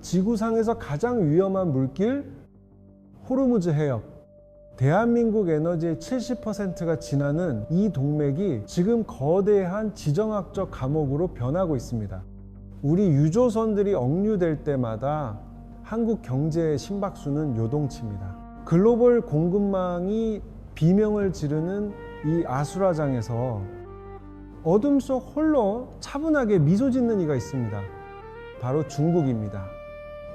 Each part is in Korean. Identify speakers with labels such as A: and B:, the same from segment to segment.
A: 지구상에서 가장 위험한 물길 호르무즈 해협. 대한민국 에너지의 70%가 지나는 이 동맥이 지금 거대한 지정학적 감옥으로 변하고 있습니다. 우리 유조선들이 억류될 때마다 한국 경제의 심박수는 요동칩니다. 글로벌 공급망이 비명을 지르는 이 아수라장에서 어둠 속 홀로 차분하게 미소 짓는 이가 있습니다. 바로 중국입니다.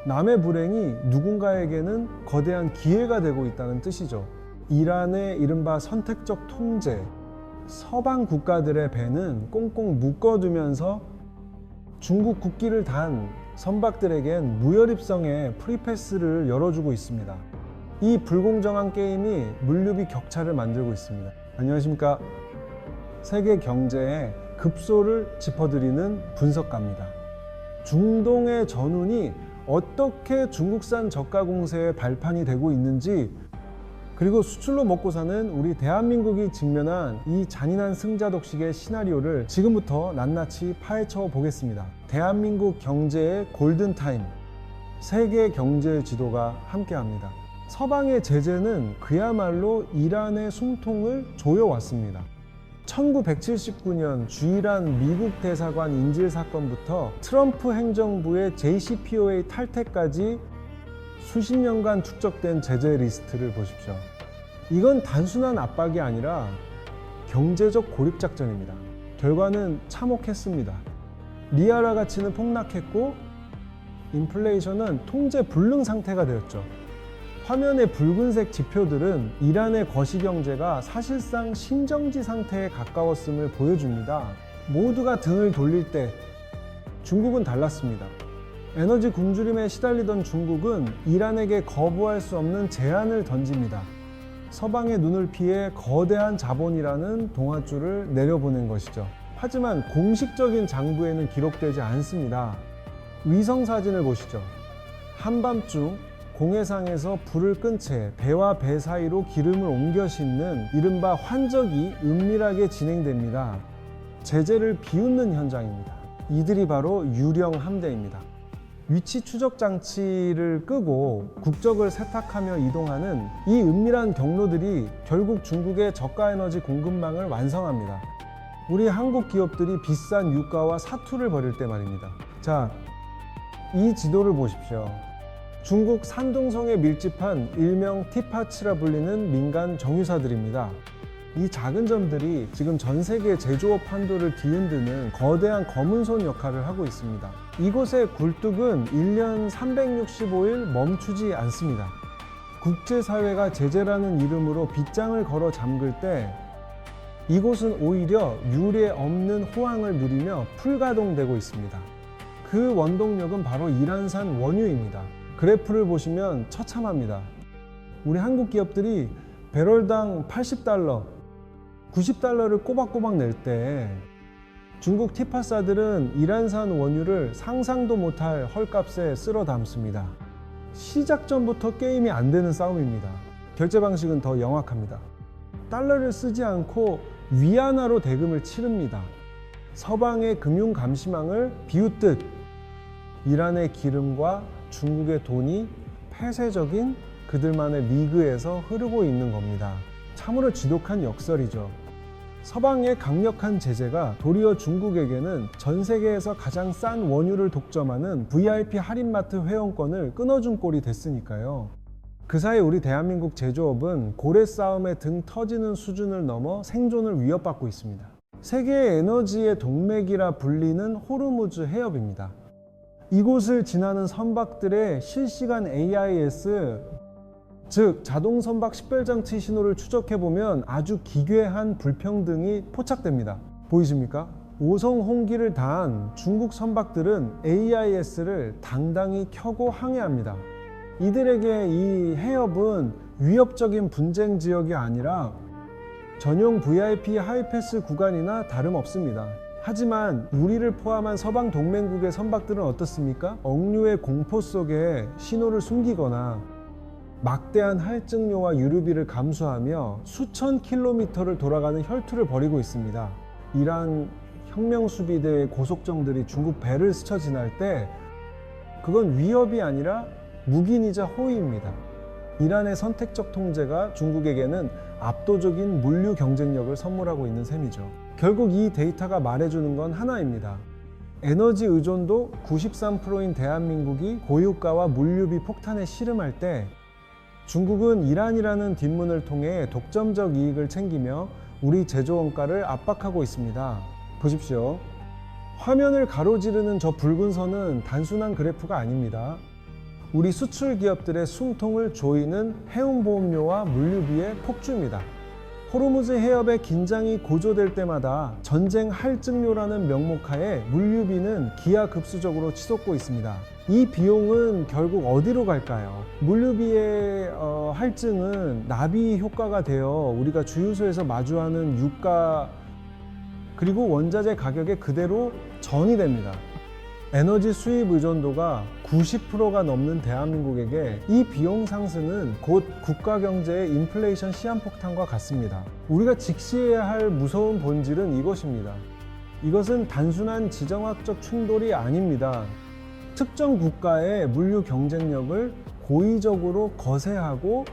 A: 남의 불행이 누군가에게는 거대한 기회가 되고 있다는 뜻이죠. 이란의 이른바 선택적 통제, 서방 국가들의 배는 꽁꽁 묶어두면서 중국 국기를 단 선박들에겐 무혈입성의 프리패스를 열어주고 있습니다. 이 불공정한 게임이 물류비 격차를 만들고 있습니다. 안녕하십니까? 세계 경제의 급소를 짚어드리는 분석가입니다. 중동의 전운이 어떻게 중국산 저가 공세의 발판이 되고 있는지, 그리고 수출로 먹고 사는 우리 대한민국이 직면한 이 잔인한 승자독식의 시나리오를 지금부터 낱낱이 파헤쳐 보겠습니다. 대한민국 경제의 골든타임, 세계 경제 지도가 함께합니다. 서방의 제재는 그야말로 이란의 숨통을 조여왔습니다. 1979년 주이란 미국 대사관 인질 사건부터 트럼프 행정부의 JCPOA 탈퇴까지 수십 년간 축적된 제재 리스트를 보십시오. 이건 단순한 압박이 아니라 경제적 고립작전입니다. 결과는 참혹했습니다. 리아라 가치는 폭락했고 인플레이션은 통제 불능 상태가 되었죠. 화면의 붉은색 지표들은 이란의 거시경제가 사실상 신정지 상태에 가까웠음을 보여줍니다. 모두가 등을 돌릴 때 중국은 달랐습니다. 에너지 굶주림에 시달리던 중국은 이란에게 거부할 수 없는 제안을 던집니다. 서방의 눈을 피해 거대한 자본이라는 동아줄을 내려보낸 것이죠. 하지만 공식적인 장부에는 기록되지 않습니다. 위성 사진을 보시죠. 한밤중 공해상에서 불을 끈 채 배와 배 사이로 기름을 옮겨 싣는 이른바 환적이 은밀하게 진행됩니다. 제재를 비웃는 현장입니다. 이들이 바로 유령 함대입니다. 위치 추적 장치를 끄고 국적을 세탁하며 이동하는 이 은밀한 경로들이 결국 중국의 저가 에너지 공급망을 완성합니다. 우리 한국 기업들이 비싼 유가와 사투를 벌일 때 말입니다. 자, 이 지도를 보십시오. 중국 산둥성에 밀집한 일명 티파츠라 불리는 민간 정유사들입니다. 이 작은 점들이 지금 전 세계 제조업 판도를 뒤흔드는 거대한 검은손 역할을 하고 있습니다. 이곳의 굴뚝은 1년 365일 멈추지 않습니다. 국제사회가 제재라는 이름으로 빗장을 걸어 잠글 때 이곳은 오히려 유례 없는 호황을 누리며 풀가동되고 있습니다. 그 원동력은 바로 이란산 원유입니다. 그래프를 보시면 처참합니다. 우리 한국 기업들이 배럴당 80달러, 90달러를 꼬박꼬박 낼 때 중국 티파사들은 이란산 원유를 상상도 못할 헐값에 쓸어 담습니다. 시작 전부터 게임이 안 되는 싸움입니다. 결제 방식은 더 영악합니다. 달러를 쓰지 않고 위안화로 대금을 치릅니다. 서방의 금융 감시망을 비웃듯 이란의 기름과 중국의 돈이 폐쇄적인 그들만의 리그에서 흐르고 있는 겁니다. 참으로 지독한 역설이죠. 서방의 강력한 제재가 도리어 중국에게는 전 세계에서 가장 싼 원유를 독점하는 VIP 할인마트 회원권을 끊어준 꼴이 됐으니까요. 그 사이 우리 대한민국 제조업은 고래 싸움에 등 터지는 수준을 넘어 생존을 위협받고 있습니다. 세계의 에너지의 동맥이라 불리는 호르무즈 해협입니다. 이곳을 지나는 선박들의 실시간 AIS, 즉 자동 선박 식별장치 신호를 추적해보면 아주 기괴한 불평등이 포착됩니다. 보이십니까? 5성 홍기를 다한 중국 선박들은 AIS를 당당히 켜고 항해합니다. 이들에게 이 해협은 위협적인 분쟁 지역이 아니라 전용 VIP 하이패스 구간이나 다름없습니다. 하지만 우리를 포함한 서방 동맹국의 선박들은 어떻습니까? 억류의 공포 속에 신호를 숨기거나 막대한 할증료와 유류비를 감수하며 수천 킬로미터를 돌아가는 혈투를 벌이고 있습니다. 이란 혁명수비대의 고속정들이 중국 배를 스쳐 지날 때 그건 위협이 아니라 묵인이자 호의입니다. 이란의 선택적 통제가 중국에게는 압도적인 물류 경쟁력을 선물하고 있는 셈이죠. 결국 이 데이터가 말해주는 건 하나입니다. 에너지 의존도 93%인 대한민국이 고유가와 물류비 폭탄에 씨름할 때 중국은 이란이라는 뒷문을 통해 독점적 이익을 챙기며 우리 제조 원가를 압박하고 있습니다. 보십시오. 화면을 가로지르는 저 붉은 선은 단순한 그래프가 아닙니다. 우리 수출 기업들의 숨통을 조이는 해운보험료와 물류비의 폭주입니다. 호르무즈 해협의 긴장이 고조될 때마다 전쟁 할증료라는 명목하에 물류비는 기하급수적으로 치솟고 있습니다. 이 비용은 결국 어디로 갈까요? 물류비의 할증은 나비 효과가 되어 우리가 주유소에서 마주하는 유가 그리고 원자재 가격에 그대로 전이 됩니다. 에너지 수입 의존도가 90%가 넘는 대한민국에게 이 비용 상승은 곧 국가 경제의 인플레이션 시한폭탄과 같습니다. 우리가 직시해야 할 무서운 본질은 이것입니다. 이것은 단순한 지정학적 충돌이 아닙니다. 특정 국가의 물류 경쟁력을 고의적으로 거세하고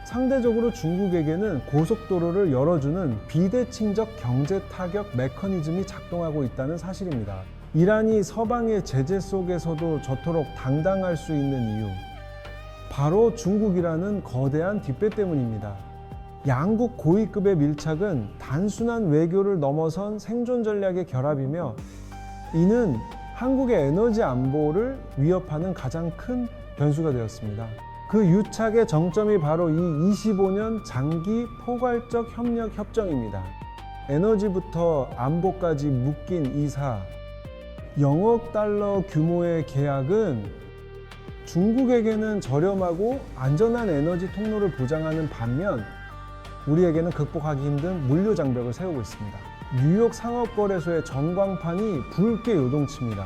A: 상대적으로 중국에게는 고속도로를 열어주는 비대칭적 경제 타격 메커니즘이 작동하고 있다는 사실입니다. 이란이 서방의 제재 속에서도 저토록 당당할 수 있는 이유, 바로 중국이라는 거대한 뒷배 때문입니다. 양국 고위급의 밀착은 단순한 외교를 넘어선 생존 전략의 결합이며 이는 한국의 에너지 안보를 위협하는 가장 큰 변수가 되었습니다. 그 유착의 정점이 바로 이 25년 장기 포괄적 협력 협정입니다. 에너지부터 안보까지 묶인 이 사, 0억 달러 규모의 계약은 중국에게는 저렴하고 안전한 에너지 통로를 보장하는 반면 우리에게는 극복하기 힘든 물류 장벽을 세우고 있습니다. 뉴욕 상업거래소의 전광판이 붉게 요동칩니다.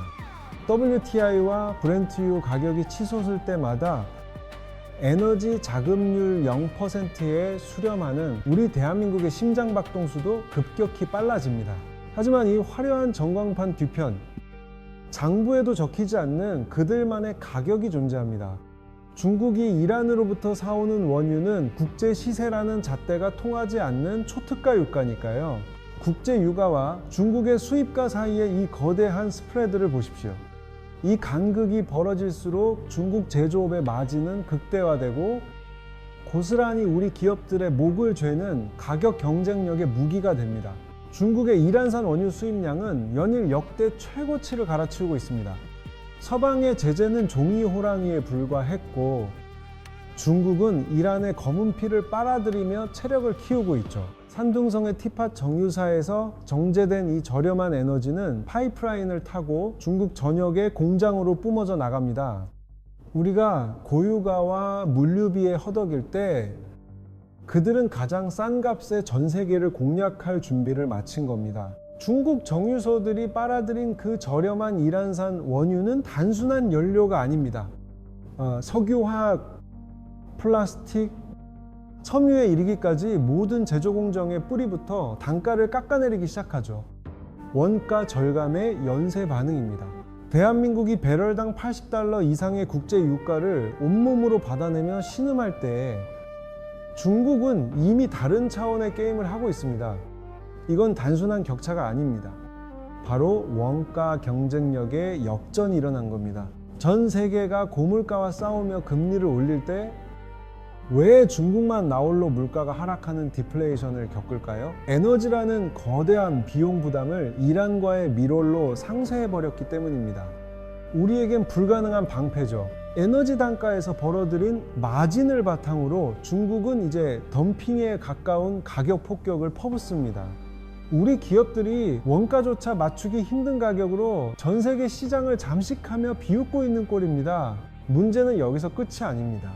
A: WTI와 브렌트유 가격이 치솟을 때마다 에너지 자금률 0%에 수렴하는 우리 대한민국의 심장박동수도 급격히 빨라집니다. 하지만 이 화려한 전광판 뒤편, 장부에도 적히지 않는 그들만의 가격이 존재합니다. 중국이 이란으로부터 사오는 원유는 국제 시세라는 잣대가 통하지 않는 초특가 유가니까요. 국제 유가와 중국의 수입가 사이의 이 거대한 스프레드를 보십시오. 이 간극이 벌어질수록 중국 제조업의 마진은 극대화되고 고스란히 우리 기업들의 목을 죄는 가격 경쟁력의 무기가 됩니다. 중국의 이란산 원유 수입량은 연일 역대 최고치를 갈아치우고 있습니다. 서방의 제재는 종이 호랑이에 불과했고 중국은 이란의 검은 피를 빨아들이며 체력을 키우고 있죠. 산둥성의 티팟 정유사에서 정제된 이 저렴한 에너지는 파이프라인을 타고 중국 전역의 공장으로 뿜어져 나갑니다. 우리가 고유가와 물류비에 허덕일 때 그들은 가장 싼 값에 전 세계를 공략할 준비를 마친 겁니다. 중국 정유소들이 빨아들인 그 저렴한 이란산 원유는 단순한 연료가 아닙니다. 석유화학, 플라스틱, 섬유에 이르기까지 모든 제조 공정의 뿌리부터 단가를 깎아내리기 시작하죠. 원가 절감의 연쇄 반응입니다. 대한민국이 배럴당 80달러 이상의 국제 유가를 온몸으로 받아내며 신음할 때 중국은 이미 다른 차원의 게임을 하고 있습니다. 이건 단순한 격차가 아닙니다. 바로 원가 경쟁력의 역전이 일어난 겁니다. 전 세계가 고물가와 싸우며 금리를 올릴 때 왜 중국만 나홀로 물가가 하락하는 디플레이션을 겪을까요? 에너지라는 거대한 비용 부담을 이란과의 밀월로 상쇄해버렸기 때문입니다. 우리에겐 불가능한 방패죠. 에너지 단가에서 벌어들인 마진을 바탕으로 중국은 이제 덤핑에 가까운 가격 폭격을 퍼붓습니다. 우리 기업들이 원가조차 맞추기 힘든 가격으로 전 세계 시장을 잠식하며 비웃고 있는 꼴입니다. 문제는 여기서 끝이 아닙니다.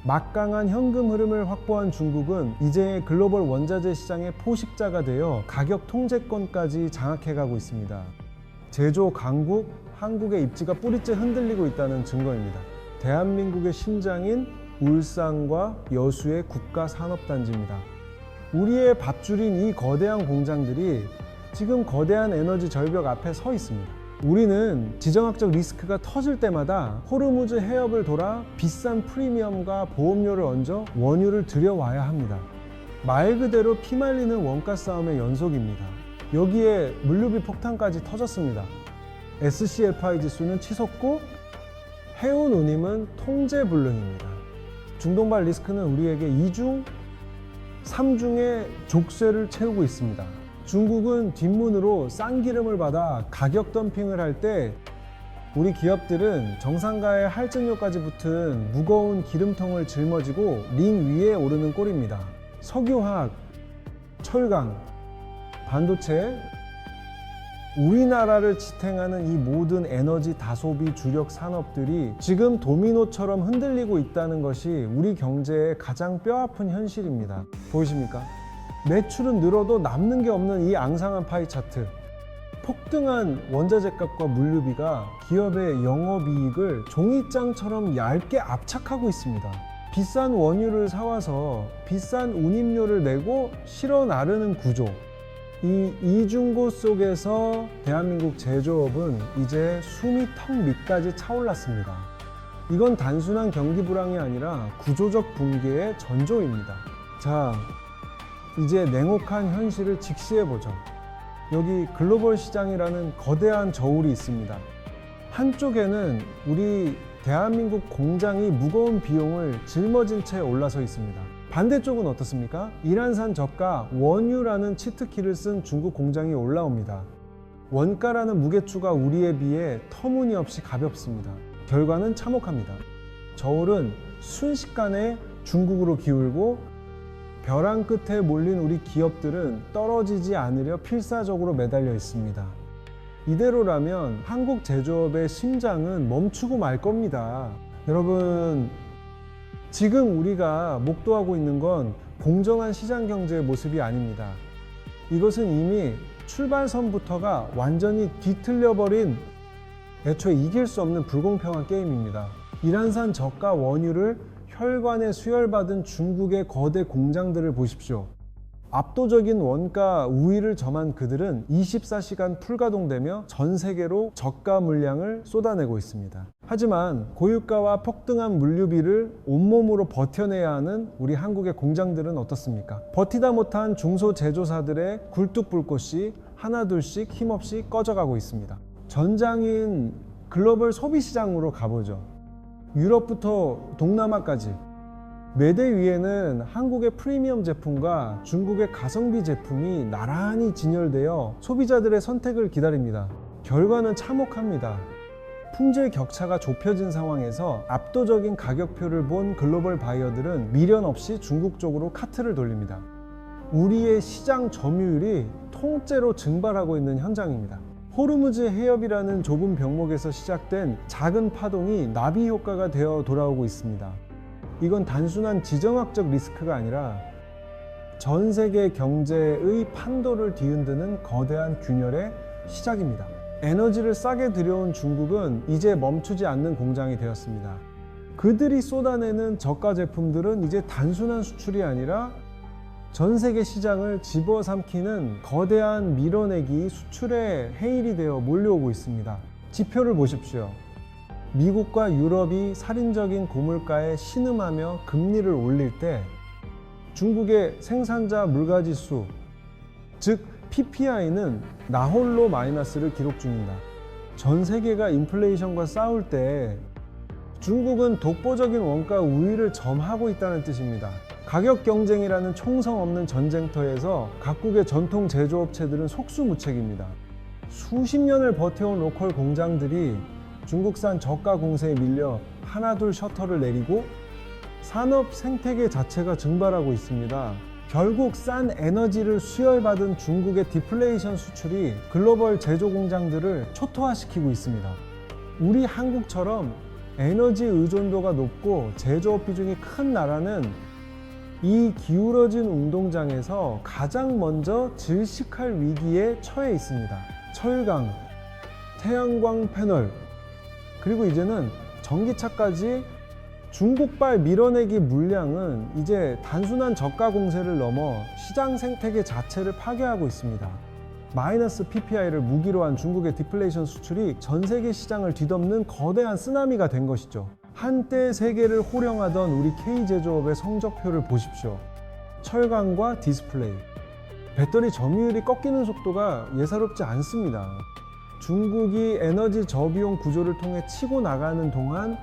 A: 막강한 현금 흐름을 확보한 중국은 이제 글로벌 원자재 시장의 포식자가 되어 가격 통제권까지 장악해가고 있습니다. 제조 강국, 한국의 입지가 뿌리째 흔들리고 있다는 증거입니다. 대한민국의 심장인 울산과 여수의 국가산업단지입니다. 우리의 밥줄인 이 거대한 공장들이 지금 거대한 에너지 절벽 앞에 서 있습니다. 우리는 지정학적 리스크가 터질 때마다 호르무즈 해협을 돌아 비싼 프리미엄과 보험료를 얹어 원유를 들여와야 합니다. 말 그대로 피말리는 원가 싸움의 연속입니다. 여기에 물류비 폭탄까지 터졌습니다. SCFI 지수는 치솟고 해운 운임은 통제불능입니다. 중동발 리스크는 우리에게 2중, 3중의 족쇄를 채우고 있습니다. 중국은 뒷문으로 싼 기름을 받아 가격 덤핑을 할 때 우리 기업들은 정상가에 할증료까지 붙은 무거운 기름통을 짊어지고 링 위에 오르는 꼴입니다. 석유화학, 철강, 반도체, 우리나라를 지탱하는 이 모든 에너지 다소비 주력 산업들이 지금 도미노처럼 흔들리고 있다는 것이 우리 경제의 가장 뼈아픈 현실입니다. 보이십니까? 매출은 늘어도 남는 게 없는 이 앙상한 파이 차트. 폭등한 원자재 값과 물류비가 기업의 영업이익을 종이장처럼 얇게 압착하고 있습니다. 비싼 원유를 사와서 비싼 운임료를 내고 실어 나르는 구조. 이 이중고 속에서 대한민국 제조업은 이제 숨이 턱 밑까지 차올랐습니다. 이건 단순한 경기 불황이 아니라 구조적 붕괴의 전조입니다. 자, 이제 냉혹한 현실을 직시해보죠. 여기 글로벌 시장이라는 거대한 저울이 있습니다. 한쪽에는 우리 대한민국 공장이 무거운 비용을 짊어진 채 올라서 있습니다. 반대쪽은 어떻습니까? 이란산 저가 원유라는 치트키를 쓴 중국 공장이 올라옵니다. 원가라는 무게추가 우리에 비해 터무니없이 가볍습니다. 결과는 참혹합니다. 저울은 순식간에 중국으로 기울고 벼랑 끝에 몰린 우리 기업들은 떨어지지 않으려 필사적으로 매달려 있습니다. 이대로라면 한국 제조업의 심장은 멈추고 말 겁니다. 여러분, 지금 우리가 목도하고 있는 건 공정한 시장 경제의 모습이 아닙니다. 이것은 이미 출발선부터가 완전히 뒤틀려버린 애초에 이길 수 없는 불공평한 게임입니다. 이란산 저가 원유를 혈관에 수혈받은 중국의 거대 공장들을 보십시오. 압도적인 원가 우위를 점한 그들은 24시간 풀가동되며 전 세계로 저가 물량을 쏟아내고 있습니다. 하지만 고유가와 폭등한 물류비를 온몸으로 버텨내야 하는 우리 한국의 공장들은 어떻습니까? 버티다 못한 중소제조사들의 굴뚝불꽃이 하나둘씩 힘없이 꺼져가고 있습니다. 전장인 글로벌 소비시장으로 가보죠. 유럽부터 동남아까지 매대 위에는 한국의 프리미엄 제품과 중국의 가성비 제품이 나란히 진열되어 소비자들의 선택을 기다립니다. 결과는 참혹합니다. 품질 격차가 좁혀진 상황에서 압도적인 가격표를 본 글로벌 바이어들은 미련 없이 중국 쪽으로 카트를 돌립니다. 우리의 시장 점유율이 통째로 증발하고 있는 현장입니다. 호르무즈 해협이라는 좁은 병목에서 시작된 작은 파동이 나비 효과가 되어 돌아오고 있습니다. 이건 단순한 지정학적 리스크가 아니라 전 세계 경제의 판도를 뒤흔드는 거대한 균열의 시작입니다. 에너지를 싸게 들여온 중국은 이제 멈추지 않는 공장이 되었습니다. 그들이 쏟아내는 저가 제품들은 이제 단순한 수출이 아니라 전 세계 시장을 집어삼키는 거대한 밀어내기 수출의 해일이 되어 몰려오고 있습니다. 지표를 보십시오. 미국과 유럽이 살인적인 고물가에 신음하며 금리를 올릴 때 중국의 생산자 물가지수, 즉 PPI는 나홀로 마이너스를 기록 중입니다. 전 세계가 인플레이션과 싸울 때 중국은 독보적인 원가 우위를 점하고 있다는 뜻입니다. 가격 경쟁이라는 총성 없는 전쟁터에서 각국의 전통 제조업체들은 속수무책입니다. 수십 년을 버텨온 로컬 공장들이 중국산 저가 공세에 밀려 하나둘 셔터를 내리고 산업 생태계 자체가 증발하고 있습니다. 결국 싼 에너지를 수혈받은 중국의 디플레이션 수출이 글로벌 제조 공장들을 초토화시키고 있습니다. 우리 한국처럼 에너지 의존도가 높고 제조업 비중이 큰 나라는 이 기울어진 운동장에서 가장 먼저 질식할 위기에 처해 있습니다. 철강, 태양광 패널, 그리고 이제는 전기차까지 중국발 밀어내기 물량은 이제 단순한 저가 공세를 넘어 시장 생태계 자체를 파괴하고 있습니다. 마이너스 PPI를 무기로 한 중국의 디플레이션 수출이 전 세계 시장을 뒤덮는 거대한 쓰나미가 된 것이죠. 한때 세계를 호령하던 우리 K 제조업의 성적표를 보십시오. 철강과 디스플레이. 배터리 점유율이 꺾이는 속도가 예사롭지 않습니다. 중국이 에너지 저비용 구조를 통해 치고 나가는 동안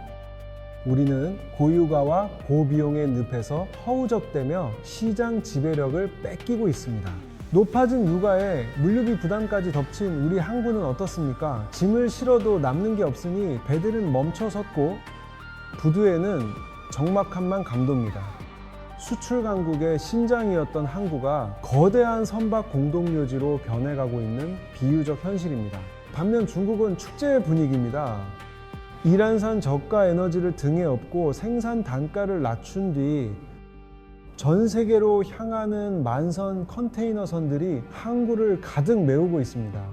A: 우리는 고유가와 고비용의 늪에서 허우적대며 시장 지배력을 뺏기고 있습니다. 높아진 유가에 물류비 부담까지 덮친 우리 항구는 어떻습니까? 짐을 실어도 남는 게 없으니 배들은 멈춰섰고 부두에는 적막함만 감돕니다. 수출 강국의 심장이었던 항구가 거대한 선박 공동묘지로 변해가고 있는 비유적 현실입니다. 반면 중국은 축제의 분위기입니다. 이란산 저가 에너지를 등에 업고 생산 단가를 낮춘 뒤 전 세계로 향하는 만선 컨테이너선들이 항구를 가득 메우고 있습니다.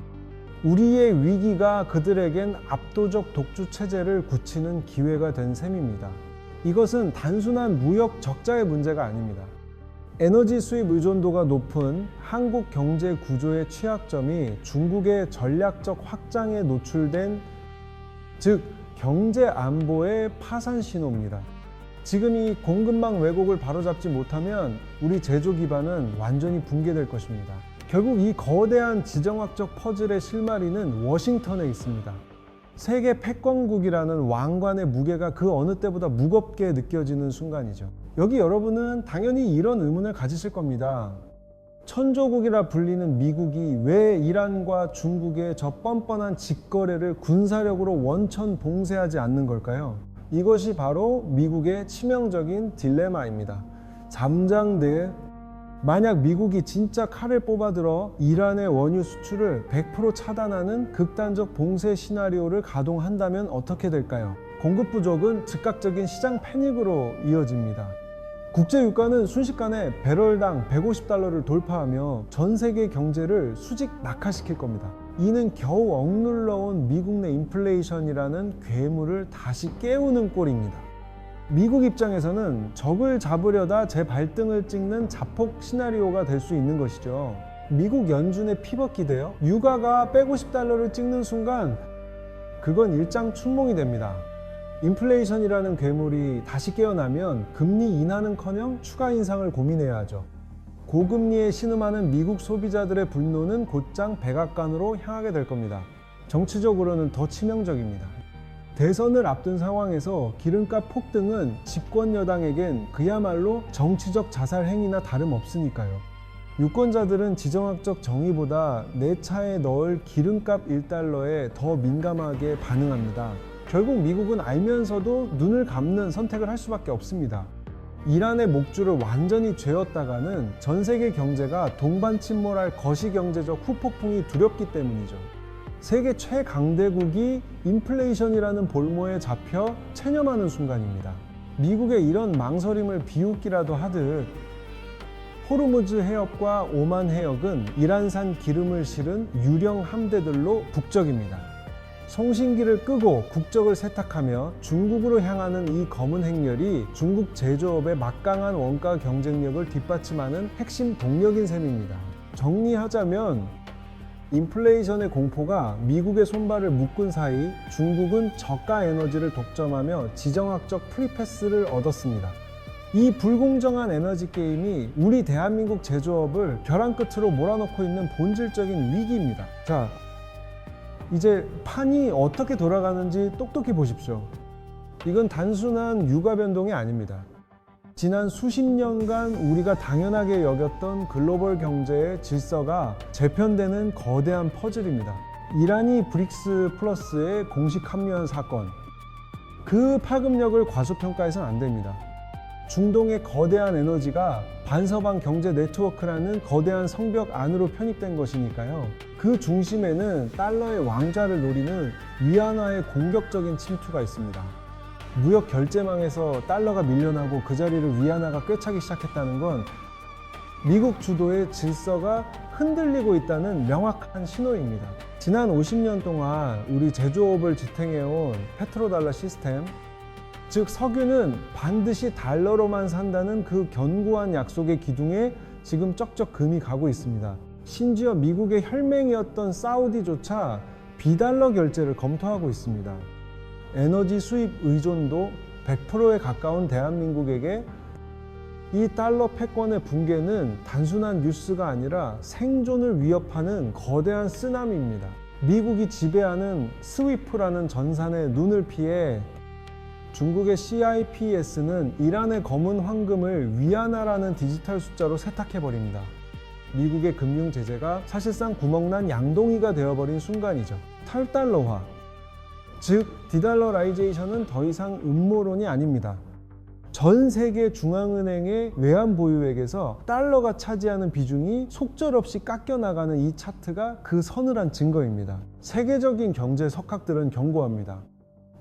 A: 우리의 위기가 그들에겐 압도적 독주 체제를 굳히는 기회가 된 셈입니다. 이것은 단순한 무역 적자의 문제가 아닙니다. 에너지 수입 의존도가 높은 한국 경제 구조의 취약점이 중국의 전략적 확장에 노출된, 즉 경제 안보의 파산 신호입니다. 지금 이 공급망 왜곡을 바로잡지 못하면 우리 제조 기반은 완전히 붕괴될 것입니다. 결국 이 거대한 지정학적 퍼즐의 실마리는 워싱턴에 있습니다. 세계 패권국이라는 왕관의 무게가 그 어느 때보다 무겁게 느껴지는 순간이죠. 여기 여러분은 당연히 이런 의문을 가지실 겁니다. 천조국이라 불리는 미국이 왜 이란과 중국의 저 뻔뻔한 직거래를 군사력으로 원천 봉쇄하지 않는 걸까요? 이것이 바로 미국의 치명적인 딜레마입니다. 잠장대, 만약 미국이 진짜 칼을 뽑아들어 이란의 원유 수출을 100% 차단하는 극단적 봉쇄 시나리오를 가동한다면 어떻게 될까요? 공급 부족은 즉각적인 시장 패닉으로 이어집니다. 국제 유가는 순식간에 배럴당 150달러를 돌파하며 전 세계 경제를 수직 낙하시킬 겁니다. 이는 겨우 억눌러온 미국 내 인플레이션이라는 괴물을 다시 깨우는 꼴입니다. 미국 입장에서는 적을 잡으려다 제 발등을 찍는 자폭 시나리오가 될 수 있는 것이죠. 미국 연준의 피벗 기대요. 유가가 150달러를 찍는 순간 그건 일장춘몽이 됩니다. 인플레이션이라는 괴물이 다시 깨어나면 금리 인하는커녕 추가 인상을 고민해야 하죠. 고금리에 신음하는 미국 소비자들의 분노는 곧장 백악관으로 향하게 될 겁니다. 정치적으로는 더 치명적입니다. 대선을 앞둔 상황에서 기름값 폭등은 집권 여당에겐 그야말로 정치적 자살 행위나 다름없으니까요. 유권자들은 지정학적 정의보다 내 차에 넣을 기름값 1달러에 더 민감하게 반응합니다. 결국 미국은 알면서도 눈을 감는 선택을 할 수밖에 없습니다. 이란의 목줄을 완전히 죄었다가는 전 세계 경제가 동반 침몰할 거시경제적 후폭풍이 두렵기 때문이죠. 세계 최강대국이 인플레이션이라는 볼모에 잡혀 체념하는 순간입니다. 미국의 이런 망설임을 비웃기라도 하듯 호르무즈 해협과 오만 해역은 이란산 기름을 실은 유령 함대들로 북적입니다. 송신기를 끄고 국적을 세탁하며 중국으로 향하는 이 검은 행렬이 중국 제조업의 막강한 원가 경쟁력을 뒷받침하는 핵심 동력인 셈입니다. 정리하자면 인플레이션의 공포가 미국의 손발을 묶은 사이 중국은 저가 에너지를 독점하며 지정학적 프리패스를 얻었습니다. 이 불공정한 에너지 게임이 우리 대한민국 제조업을 벼랑 끝으로 몰아넣고 있는 본질적인 위기입니다. 자, 이제 판이 어떻게 돌아가는지 똑똑히 보십시오. 이건 단순한 유가 변동이 아닙니다. 지난 수십 년간 우리가 당연하게 여겼던 글로벌 경제의 질서가 재편되는 거대한 퍼즐입니다. 이란이 브릭스 플러스에 공식 합류한 사건, 그 파급력을 과소평가해서는 안 됩니다. 중동의 거대한 에너지가 반서방 경제 네트워크라는 거대한 성벽 안으로 편입된 것이니까요. 그 중심에는 달러의 왕좌를 노리는 위안화의 공격적인 침투가 있습니다. 무역 결제망에서 달러가 밀려나고 그 자리를 위안화가 꿰차기 시작했다는 건 미국 주도의 질서가 흔들리고 있다는 명확한 신호입니다. 지난 50년 동안 우리 제조업을 지탱해온 페트로달러 시스템, 즉 석유는 반드시 달러로만 산다는 그 견고한 약속의 기둥에 지금 쩍쩍 금이 가고 있습니다. 심지어 미국의 혈맹이었던 사우디조차 비달러 결제를 검토하고 있습니다. 에너지 수입 의존도 100%에 가까운 대한민국에게 이 달러 패권의 붕괴는 단순한 뉴스가 아니라 생존을 위협하는 거대한 쓰나미입니다. 미국이 지배하는 스위프라는 전산의 눈을 피해 중국의 CIPS는 이란의 검은 황금을 위안화라는 디지털 숫자로 세탁해버립니다. 미국의 금융 제재가 사실상 구멍난 양동이가 되어버린 순간이죠. 탈달러화, 즉 디달러라이제이션은 더 이상 음모론이 아닙니다. 전 세계 중앙은행의 외환 보유액에서 달러가 차지하는 비중이 속절없이 깎여나가는 이 차트가 그 서늘한 증거입니다. 세계적인 경제 석학들은 경고합니다.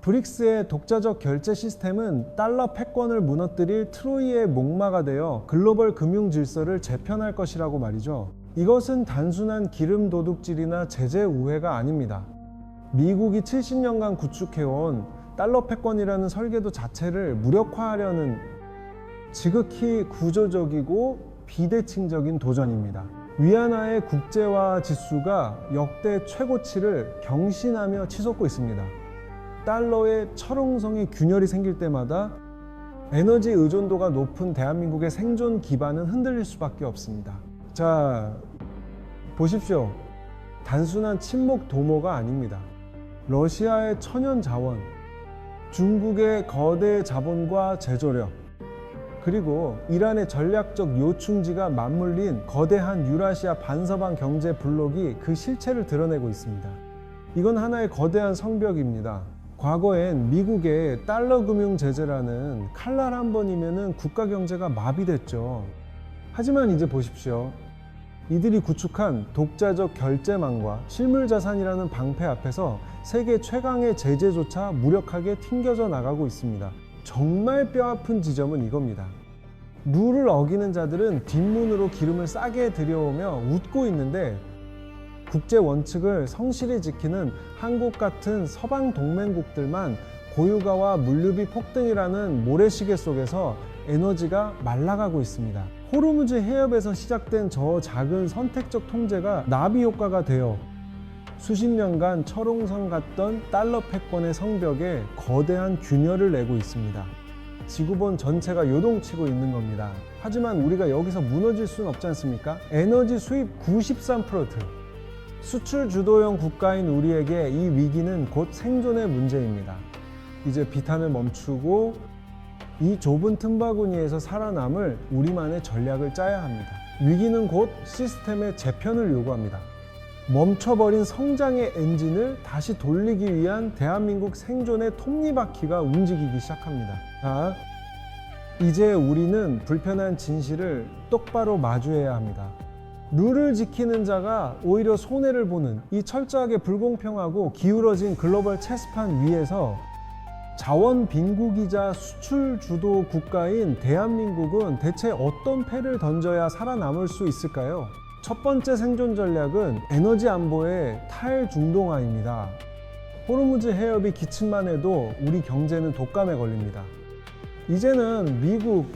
A: 브릭스의 독자적 결제 시스템은 달러 패권을 무너뜨릴 트로이의 목마가 되어 글로벌 금융 질서를 재편할 것이라고 말이죠. 이것은 단순한 기름 도둑질이나 제재 우회가 아닙니다. 미국이 70년간 구축해온 달러 패권이라는 설계도 자체를 무력화하려는 지극히 구조적이고 비대칭적인 도전입니다. 위안화의 국제화 지수가 역대 최고치를 경신하며 치솟고 있습니다. 달러의 철옹성이 균열이 생길 때마다 에너지 의존도가 높은 대한민국의 생존 기반은 흔들릴 수밖에 없습니다. 자, 보십시오. 단순한 침묵 도모가 아닙니다. 러시아의 천연 자원, 중국의 거대 자본과 제조력, 그리고 이란의 전략적 요충지가 맞물린 거대한 유라시아 반서방 경제 블록이 그 실체를 드러내고 있습니다. 이건 하나의 거대한 성벽입니다. 과거엔 미국의 달러 금융 제재라는 칼날 한 번이면은 국가 경제가 마비됐죠. 하지만 이제 보십시오. 이들이 구축한 독자적 결제망과 실물자산이라는 방패 앞에서 세계 최강의 제재조차 무력하게 튕겨져 나가고 있습니다. 정말 뼈아픈 지점은 이겁니다. 룰을 어기는 자들은 뒷문으로 기름을 싸게 들여오며 웃고 있는데 국제 원칙을 성실히 지키는 한국 같은 서방 동맹국들만 고유가와 물류비 폭등이라는 모래시계 속에서 에너지가 말라가고 있습니다. 호르무즈 해협에서 시작된 저 작은 선택적 통제가 나비 효과가 되어 수십 년간 철옹성 같던 달러 패권의 성벽에 거대한 균열을 내고 있습니다. 지구본 전체가 요동치고 있는 겁니다. 하지만 우리가 여기서 무너질 수는 없지 않습니까? 에너지 수입 93%, 수출 주도형 국가인 우리에게 이 위기는 곧 생존의 문제입니다. 이제 비탄을 멈추고 이 좁은 틈바구니에서 살아남을 우리만의 전략을 짜야 합니다. 위기는 곧 시스템의 재편을 요구합니다. 멈춰버린 성장의 엔진을 다시 돌리기 위한 대한민국 생존의 톱니바퀴가 움직이기 시작합니다. 자, 이제 우리는 불편한 진실을 똑바로 마주해야 합니다. 룰을 지키는 자가 오히려 손해를 보는 이 철저하게 불공평하고 기울어진 글로벌 체스판 위에서 자원 빈국이자 수출 주도 국가인 대한민국은 대체 어떤 패를 던져야 살아남을 수 있을까요? 첫 번째 생존 전략은 에너지 안보의 탈중동화입니다. 호르무즈 해협이 기침만 해도 우리 경제는 독감에 걸립니다. 이제는 미국,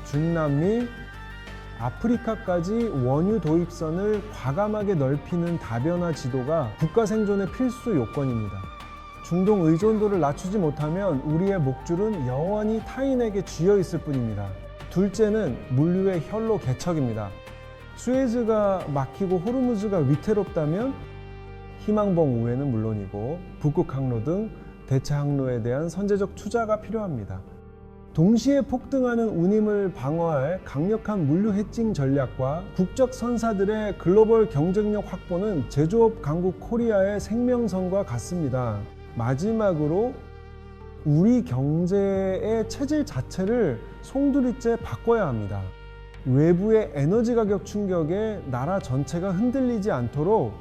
A: 중남미, 아프리카까지 원유 도입선을 과감하게 넓히는 다변화 지도가 국가 생존의 필수 요건입니다. 중동 의존도를 낮추지 못하면 우리의 목줄은 영원히 타인에게 쥐어 있을 뿐입니다. 둘째는 물류의 혈로 개척입니다. 수에즈가 막히고 호르무즈가 위태롭다면 희망봉 우회는 물론이고 북극 항로 등 대체 항로에 대한 선제적 투자가 필요합니다. 동시에 폭등하는 운임을 방어할 강력한 물류 해칭 전략과 국적 선사들의 글로벌 경쟁력 확보는 제조업 강국 코리아의 생명선과 같습니다. 마지막으로 우리 경제의 체질 자체를 송두리째 바꿔야 합니다. 외부의 에너지 가격 충격에 나라 전체가 흔들리지 않도록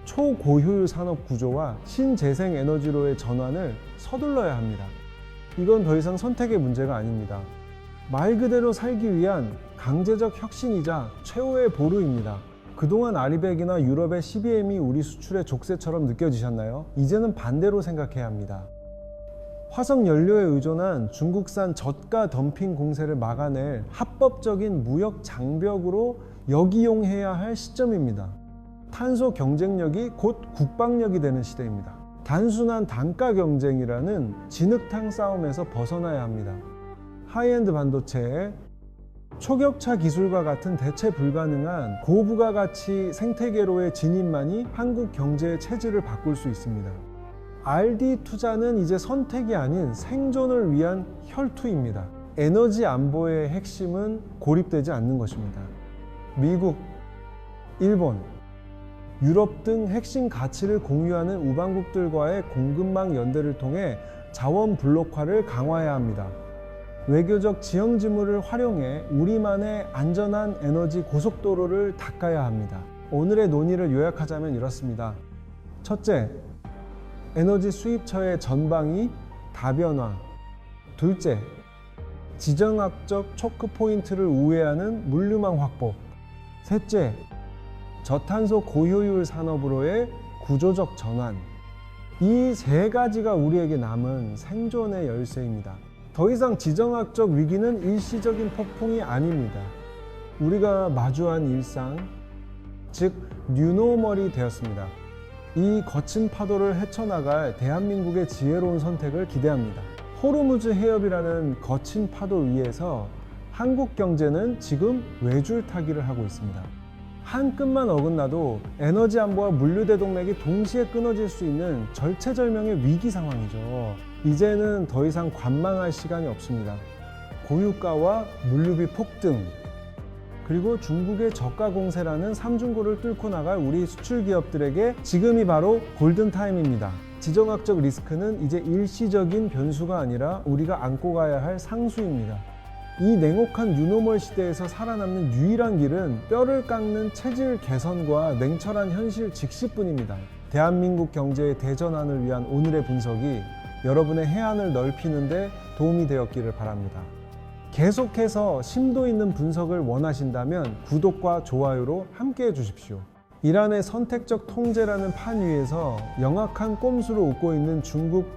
A: 초고효율 산업 구조와 신재생 에너지로의 전환을 서둘러야 합니다. 이건 더 이상 선택의 문제가 아닙니다. 말 그대로 살기 위한 강제적 혁신이자 최후의 보루입니다. 그동안 아리백이나 유럽의 CBM이 우리 수출의 족쇄처럼 느껴지셨나요? 이제는 반대로 생각해야 합니다. 화석 연료에 의존한 중국산 저가 덤핑 공세를 막아낼 합법적인 무역 장벽으로 역이용해야 할 시점입니다. 탄소 경쟁력이 곧 국방력이 되는 시대입니다. 단순한 단가 경쟁이라는 진흙탕 싸움에서 벗어나야 합니다. 하이엔드 반도체에 초격차 기술과 같은 대체 불가능한 고부가가치 생태계로의 진입만이 한국 경제의 체질을 바꿀 수 있습니다. R&D 투자는 이제 선택이 아닌 생존을 위한 혈투입니다. 에너지 안보의 핵심은 고립되지 않는 것입니다. 미국, 일본, 유럽 등 핵심 가치를 공유하는 우방국들과의 공급망 연대를 통해 자원 블록화를 강화해야 합니다. 외교적 지형 지물을 활용해 우리만의 안전한 에너지 고속도로를 닦아야 합니다. 오늘의 논의를 요약하자면 이렇습니다. 첫째, 에너지 수입처의 전방위 다변화. 둘째, 지정학적 초크 포인트를 우회하는 물류망 확보. 셋째, 저탄소 고효율 산업으로의 구조적 전환. 이 세 가지가 우리에게 남은 생존의 열쇠입니다. 더 이상 지정학적 위기는 일시적인 폭풍이 아닙니다. 우리가 마주한 일상, 즉 뉴노멀이 되었습니다. 이 거친 파도를 헤쳐나갈 대한민국의 지혜로운 선택을 기대합니다. 호르무즈 해협이라는 거친 파도 위에서 한국 경제는 지금 외줄타기를 하고 있습니다. 한 끈만 어긋나도 에너지 안보와 물류 대동맥이 동시에 끊어질 수 있는 절체절명의 위기 상황이죠. 이제는 더 이상 관망할 시간이 없습니다. 고유가와 물류비 폭등, 그리고 중국의 저가 공세라는 삼중고를 뚫고 나갈 우리 수출 기업들에게 지금이 바로 골든타임입니다. 지정학적 리스크는 이제 일시적인 변수가 아니라 우리가 안고 가야 할 상수입니다. 이 냉혹한 뉴노멀 시대에서 살아남는 유일한 길은 뼈를 깎는 체질 개선과 냉철한 현실 직시뿐입니다. 대한민국 경제의 대전환을 위한 오늘의 분석이 여러분의 해안을 넓히는 데 도움이 되었기를 바랍니다. 계속해서 심도 있는 분석을 원하신다면 구독과 좋아요로 함께 해주십시오. 이란의 선택적 통제라는 판 위에서 영악한 꼼수를 웃고 있는 중국,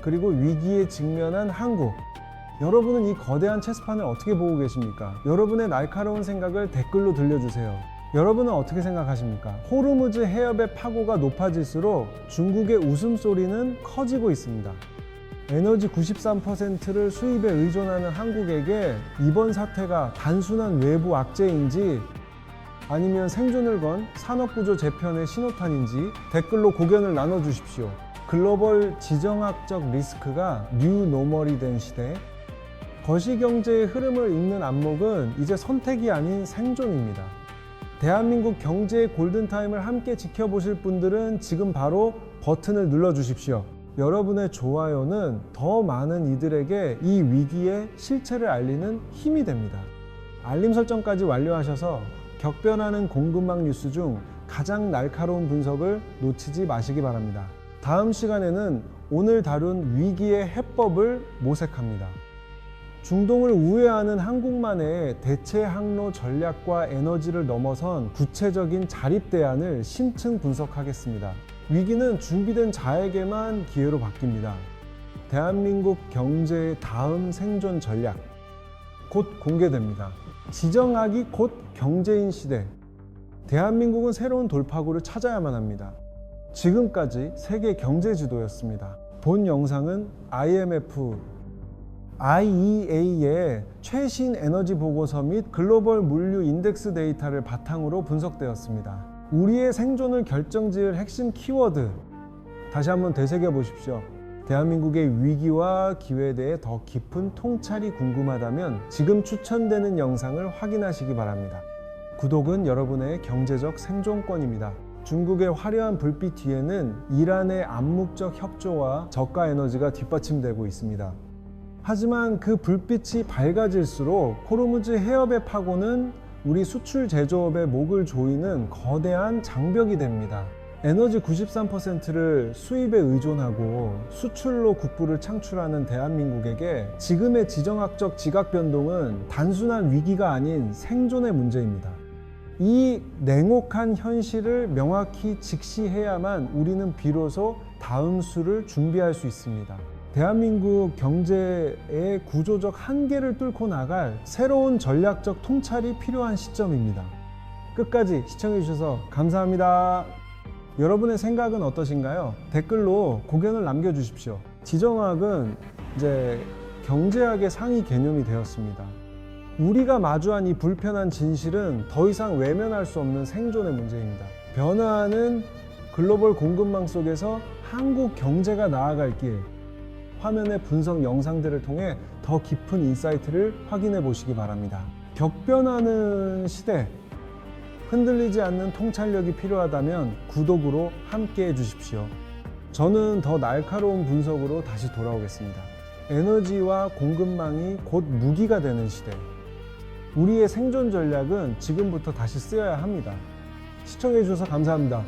A: 그리고 위기에 직면한 한국. 여러분은 이 거대한 체스판을 어떻게 보고 계십니까? 여러분의 날카로운 생각을 댓글로 들려주세요. 여러분은 어떻게 생각하십니까? 호르무즈 해협의 파고가 높아질수록 중국의 웃음소리는 커지고 있습니다. 에너지 93%를 수입에 의존하는 한국에게 이번 사태가 단순한 외부 악재인지 아니면 생존을 건 산업구조 재편의 신호탄인지 댓글로 고견을 나눠주십시오. 글로벌 지정학적 리스크가 뉴노멀이 된 시대, 거시경제의 흐름을 읽는 안목은 이제 선택이 아닌 생존입니다. 대한민국 경제의 골든타임을 함께 지켜보실 분들은 지금 바로 버튼을 눌러주십시오. 여러분의 좋아요는 더 많은 이들에게 이 위기의 실체를 알리는 힘이 됩니다. 알림 설정까지 완료하셔서 격변하는 공급망 뉴스 중 가장 날카로운 분석을 놓치지 마시기 바랍니다. 다음 시간에는 오늘 다룬 위기의 해법을 모색합니다. 중동을 우회하는 한국만의 대체 항로 전략과 에너지를 넘어선 구체적인 자립 대안을 심층 분석하겠습니다. 위기는 준비된 자에게만 기회로 바뀝니다. 대한민국 경제의 다음 생존 전략 곧 공개됩니다. 지정학이 곧 경제인 시대. 대한민국은 새로운 돌파구를 찾아야만 합니다. 지금까지 세계 경제 지도였습니다. 본 영상은 IEA의 최신 에너지 보고서 및 글로벌 물류 인덱스 데이터를 바탕으로 분석되었습니다. 우리의 생존을 결정지을 핵심 키워드, 다시 한번 되새겨 보십시오. 대한민국의 위기와 기회에 대해 더 깊은 통찰이 궁금하다면 지금 추천되는 영상을 확인하시기 바랍니다. 구독은 여러분의 경제적 생존권입니다. 중국의 화려한 불빛 뒤에는 이란의 암묵적 협조와 저가 에너지가 뒷받침되고 있습니다. 하지만 그 불빛이 밝아질수록 호르무즈 해협의 파고는 우리 수출 제조업의 목을 조이는 거대한 장벽이 됩니다. 에너지 93%를 수입에 의존하고 수출로 국부를 창출하는 대한민국에게 지금의 지정학적 지각 변동은 단순한 위기가 아닌 생존의 문제입니다. 이 냉혹한 현실을 명확히 직시해야만 우리는 비로소 다음 수를 준비할 수 있습니다. 대한민국 경제의 구조적 한계를 뚫고 나갈 새로운 전략적 통찰이 필요한 시점입니다. 끝까지 시청해 주셔서 감사합니다. 여러분의 생각은 어떠신가요? 댓글로 고견을 남겨주십시오. 지정학은 이제 경제학의 상위 개념이 되었습니다. 우리가 마주한 이 불편한 진실은 더 이상 외면할 수 없는 생존의 문제입니다. 변화하는 글로벌 공급망 속에서 한국 경제가 나아갈 길, 화면의 분석 영상들을 통해 더 깊은 인사이트를 확인해 보시기 바랍니다. 격변하는 시대, 흔들리지 않는 통찰력이 필요하다면 구독으로 함께 해주십시오. 저는 더 날카로운 분석으로 다시 돌아오겠습니다. 에너지와 공급망이 곧 무기가 되는 시대. 우리의 생존 전략은 지금부터 다시 쓰여야 합니다. 시청해 주셔서 감사합니다.